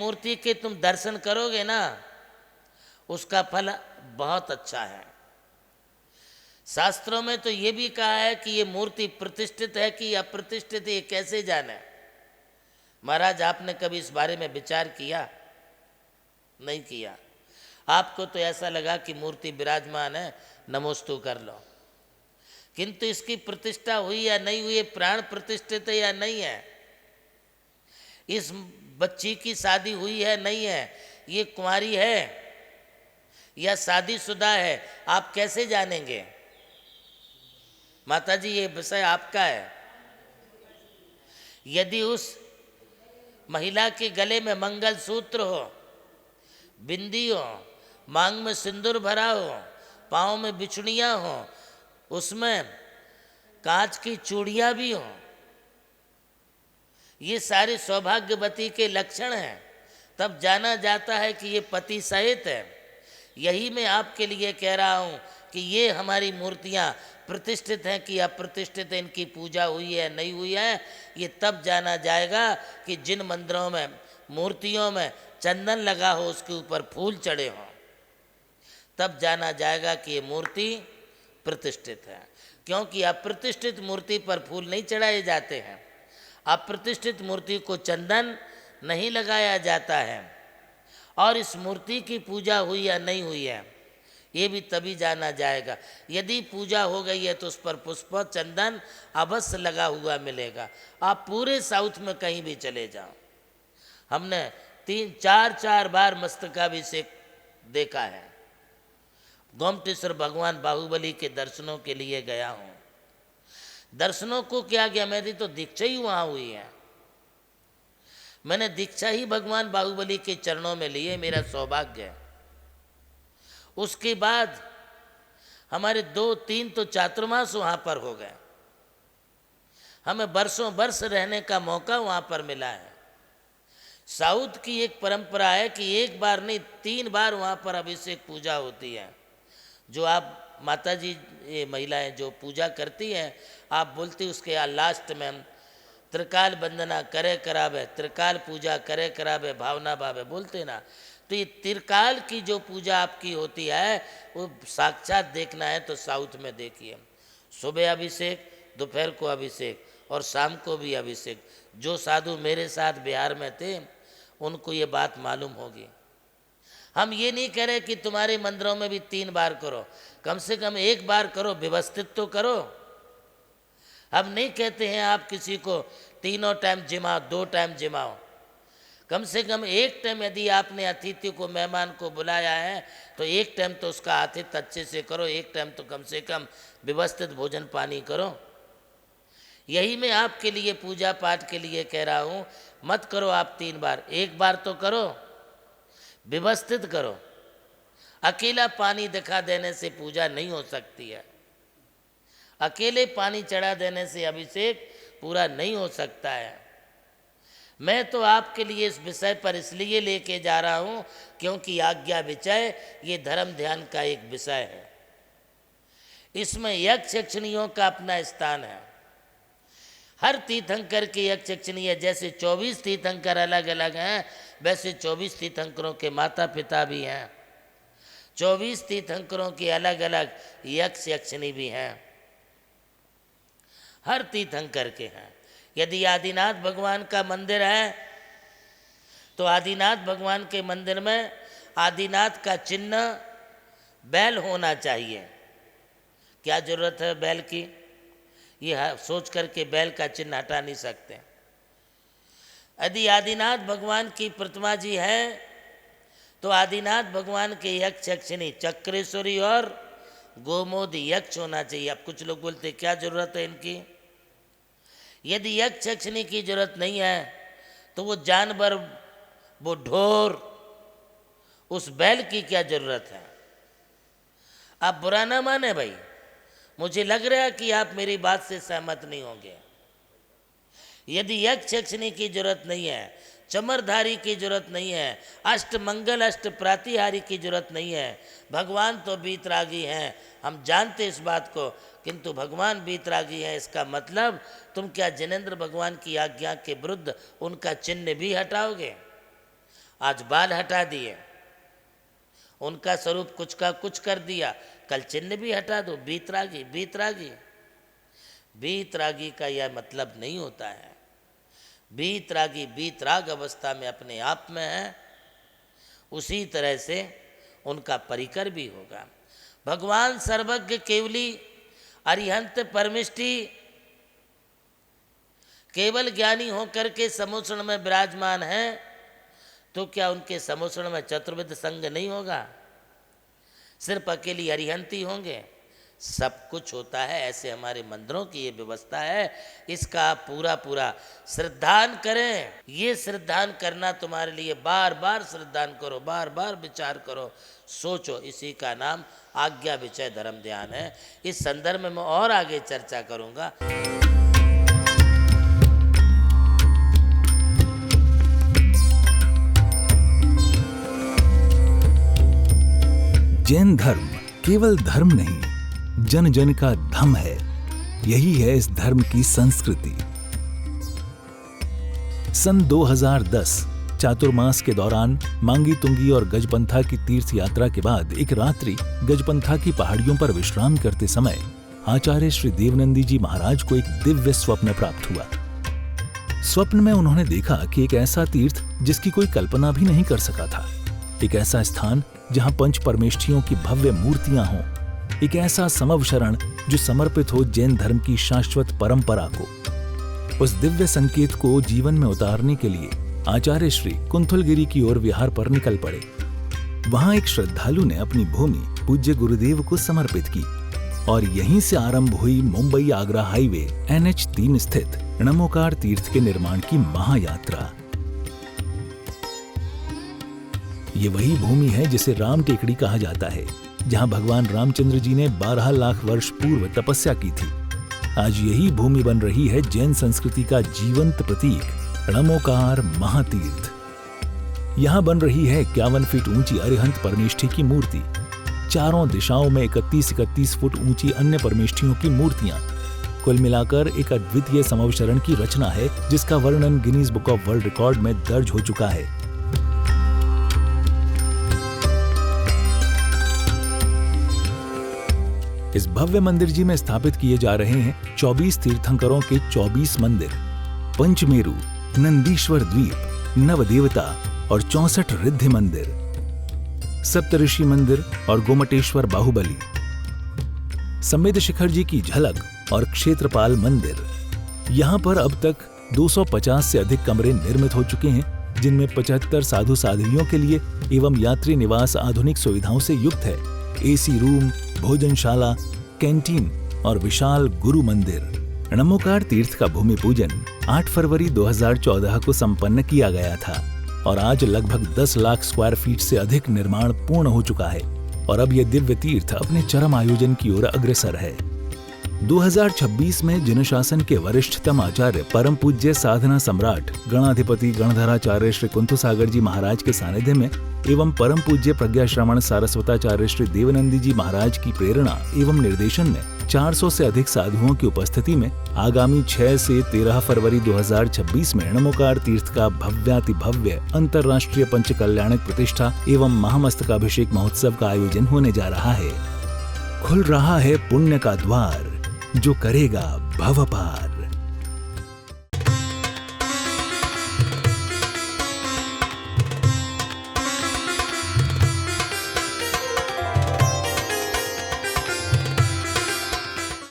मूर्ति के तुम दर्शन करोगे ना, उसका फल बहुत अच्छा है। शास्त्रों में तो ये भी कहा है कि ये मूर्ति प्रतिष्ठित है कि अप्रतिष्ठित है, ये कैसे जाने। महाराज, आपने कभी इस बारे में विचार किया? नहीं किया। आपको तो ऐसा लगा कि मूर्ति विराजमान है, नमोस्तु कर लो। किंतु इसकी प्रतिष्ठा हुई या नहीं हुई, प्राण प्रतिष्ठित है या नहीं है, इस बच्ची की शादी हुई है नहीं है, ये कुंवारी है या शादीशुदा है, आप कैसे जानेंगे? माता जी, ये विषय आपका है। यदि उस महिला के गले में मंगल सूत्र हो, बिंदी हो, मांग में सिंदूर भरा हो, पाँव में बिछुड़ियाँ हो, उसमें कांच की चूड़ियाँ भी हों, ये सारे सौभाग्यवती के लक्षण हैं, तब जाना जाता है कि ये पति सहित है। यही मैं आपके लिए कह रहा हूँ कि ये हमारी मूर्तियाँ प्रतिष्ठित हैं कि अप्रतिष्ठित है, इनकी पूजा हुई है नहीं हुई है, ये तब जाना जाएगा कि जिन मंदिरों में मूर्तियों में चंदन लगा हो, उसके ऊपर फूल चढ़े हों, तब जाना जाएगा कि ये मूर्ति प्रतिष्ठित है। क्योंकि अप्रतिष्ठित मूर्ति पर फूल नहीं चढ़ाए जाते हैं, अप्रतिष्ठित मूर्ति को चंदन नहीं लगाया जाता है, और इस मूर्ति की पूजा हुई या नहीं हुई है ये भी तभी जाना जाएगा। यदि पूजा हो गई है तो उस पर पुष्प चंदन अवश्य लगा हुआ मिलेगा। आप पूरे साउथ में कहीं भी चले जाओ, हमने 3-4 बार मस्तकाभिषेक देखा है। गोमटेश्वर भगवान बाहुबली के दर्शनों के लिए गया हूँ। दर्शनों को क्या गया, मेरी तो दीक्षा ही वहाँ हुई है। मैंने दीक्षा ही भगवान बाहुबली के चरणों में लिए, मेरा सौभाग्य है। उसके बाद हमारे 2-3 तो चातुर्मास वहाँ पर हो गए, हमें बरसों बरस रहने का मौका वहाँ पर मिला है। साउथ की एक परंपरा है कि 1 बार नहीं 3 बार वहाँ पर अभिषेक पूजा होती है। जो आप माता जी, ये महिलाएं जो पूजा करती हैं, आप बोलती उसके लास्ट में हम त्रिकाल वंदना करे करावे, त्रिकाल पूजा करे करावे, भावना भावे बोलते ना। तो ये त्रिकाल की जो पूजा आपकी होती है वो साक्षात देखना है तो साउथ में देखिए। सुबह अभिषेक, दोपहर को अभिषेक और शाम को भी अभिषेक। जो साधु मेरे साथ बिहार में थे उनको ये बात मालूम होगी। हम ये नहीं कह रहे कि तुम्हारे मंदिरों में भी 3 बार करो, कम से कम 1 बार करो, व्यवस्थित तो करो। हम नहीं कहते हैं आप किसी को 3 टाइम जिमाओ, 2 टाइम जिमाओ। कम से कम 1 टाइम यदि आपने अतिथि को, मेहमान को बुलाया है तो 1 टाइम तो उसका आतिथ्य अच्छे से करो, 1 टाइम तो कम से कम व्यवस्थित भोजन पानी करो। यही मैं आपके लिए पूजा पाठ के लिए कह रहा हूँ। मत करो आप 3 बार, 1 बार तो करो, व्यवस्थित करो। अकेला पानी दिखा देने से पूजा नहीं हो सकती है, अकेले पानी चढ़ा देने से अभिषेक पूरा नहीं हो सकता है। मैं तो आपके लिए इस विषय पर इसलिए लेके जा रहा हूँ क्योंकि आज्ञा विचय ये धर्म ध्यान का एक विषय है। इसमें यक्ष यक्षिणियों का अपना स्थान है। हर तीर्थंकर के यक्ष यक्षिणी है। जैसे 24 तीर्थंकर अलग अलग हैं, वैसे 24 तीर्थंकरों के माता पिता भी हैं, 24 तीर्थंकरों के अलग अलग यक्ष यक्षिणी भी हैं, हर तीर्थंकर के हैं। यदि आदिनाथ भगवान का मंदिर है तो आदिनाथ भगवान के मंदिर में आदिनाथ का चिन्ह बैल होना चाहिए। क्या जरूरत है बैल की, ये सोच करके बैल का चिन्ह हटा नहीं सकते। यदि आदिनाथ भगवान की प्रतिमा जी है तो आदिनाथ भगवान के यक्ष यक्षिणी चक्रेश्वरी और गोमोदी यक्ष होना चाहिए। अब कुछ लोग बोलते क्या जरूरत है इनकी। यदि यक्ष यक्षिणी की जरूरत नहीं है तो वो जानवर, वो ढोर, उस बैल की क्या जरूरत है। आप बुरा ना माने भाई, मुझे लग रहा है कि आप मेरी बात से सहमत नहीं होंगे। यदि यक्ष यक्षिणी की जरूरत नहीं है, चमरधारी की जरूरत नहीं है, अष्ट मंगल अष्ट प्रातिहारी की जरूरत नहीं है, भगवान तो बीतरागी हैं, हम जानते इस बात को, किंतु भगवान बीतरागी हैं इसका मतलब तुम क्या जिनेंद्र भगवान की आज्ञा के विरुद्ध उनका चिन्ह भी हटाओगे। आज बाल हटा दिए, उनका स्वरूप कुछ का कुछ कर दिया, कल चिन्ह भी हटा दो, बीतरागी बीतरागी। बीतरागी का यह मतलब नहीं होता है। बीतरागी बीतराग अवस्था में अपने आप में है, उसी तरह से उनका परिकर भी होगा। भगवान सर्वज्ञ केवली अरिहंत परमिष्टि केवल ज्ञानी होकर के समुसण में विराजमान है, तो क्या उनके समुसण में चतुर्विध संग नहीं होगा? सिर्फ अकेली अरिहंती होंगे? सब कुछ होता है। ऐसे हमारे मंदिरों की ये व्यवस्था है, इसका आप पूरा पूरा श्रद्धान करें। ये श्रद्धान करना तुम्हारे लिए, बार बार श्रद्धान करो, बार बार विचार करो, सोचो, इसी का नाम आज्ञा विचय धर्म ध्यान है। इस संदर्भ में मैं और आगे चर्चा करूंगा। जैन धर्म केवल धर्म नहीं, जन जन का धम है। यही है इस धर्म की संस्कृति। सन 2010 चातुर्मास के दौरान मांगी तुंगी और गजपंथा की तीर्थ यात्रा के बाद एक रात्रि गजपंथा की पहाड़ियों पर विश्राम करते समय आचार्य श्री देवनंदी जी महाराज को एक दिव्य स्वप्न प्राप्त हुआ। स्वप्न में उन्होंने देखा कि एक ऐसा तीर्थ जिसकी कोई कल्पना भी नहीं कर सका था, एक ऐसा स्थान जहां पंच परमेष्ठियों की भव्य मूर्तियां हों, एक ऐसा समव शरण जो समर्पित हो जैन धर्म की शाश्वत परंपरा को। उस दिव्य संकेत को जीवन में उतारने के लिए आचार्य श्री कुंथलगिरी की ओर विहार पर निकल पड़े। वहां एक श्रद्धालु ने अपनी भूमि पूज्य गुरुदेव को समर्पित की और यहीं से आरंभ हुई मुंबई आगरा हाईवे NH3 स्थित णमोकार तीर्थ के निर्माण की महायात्रा। ये वही भूमि है जिसे राम टेकड़ी कहा जाता है, जहां भगवान रामचंद्र जी ने 12 लाख वर्ष पूर्व तपस्या की थी। आज यही भूमि बन रही है जैन संस्कृति का जीवंत प्रतीक णमोकार महातीर्थ। यहां बन रही है 51 फीट ऊंची अरिहंत परमेष्ठी की मूर्ति, चारों दिशाओं में 31-31 फुट ऊंची अन्य परमेष्ठियों की मूर्तियां। कुल मिलाकर एक अद्वितीय समवशरण की रचना है, जिसका वर्णन Guinness book of world record में दर्ज हो चुका है। इस भव्य मंदिर जी में स्थापित किए जा रहे हैं 24 तीर्थंकरों के 24 मंदिर, पंचमेरु, नंदीश्वर द्वीप, नवदेवता और 64 रिद्धि मंदिर, सप्तऋषि मंदिर और गोमटेश्वर बाहुबली, संवेद शिखर जी की झलक और क्षेत्रपाल मंदिर। यहाँ पर अब तक 250 से अधिक कमरे निर्मित हो चुके हैं, जिनमें 75 साधु साध्वियों के लिए एवं यात्री निवास आधुनिक सुविधाओं से युक्त है। AC रूम, भोजनशाला, कैंटीन और विशाल गुरु मंदिर। णमोकार तीर्थ का भूमि पूजन 8 फरवरी 2014 को संपन्न किया गया था और आज लगभग 10 लाख स्क्वायर फीट से अधिक निर्माण पूर्ण हो चुका है और अब यह दिव्य तीर्थ अपने चरम आयोजन की ओर अग्रसर है। 2026 में जिन शासन के वरिष्ठतम आचार्य परम पूज्य साधना सम्राट गणाधिपति गणधराचार्य श्री कुंथु सागर जी महाराज के सानिध्य में एवं परम पूज्य प्रज्ञा श्रवण सारस्वताचार्य श्री देवनंदी जी महाराज की प्रेरणा एवं निर्देशन में 400 से अधिक साधुओं की उपस्थिति में आगामी 6 से 13 फरवरी 2026 में णमोकार तीर्थ का भव्याति भव्य अंतर्राष्ट्रीय पंच कल्याणक प्रतिष्ठा एवं महामस्तकाभिषेक महोत्सव का आयोजन होने जा रहा है। खुल रहा है पुण्य का द्वार, जो करेगा भव पार।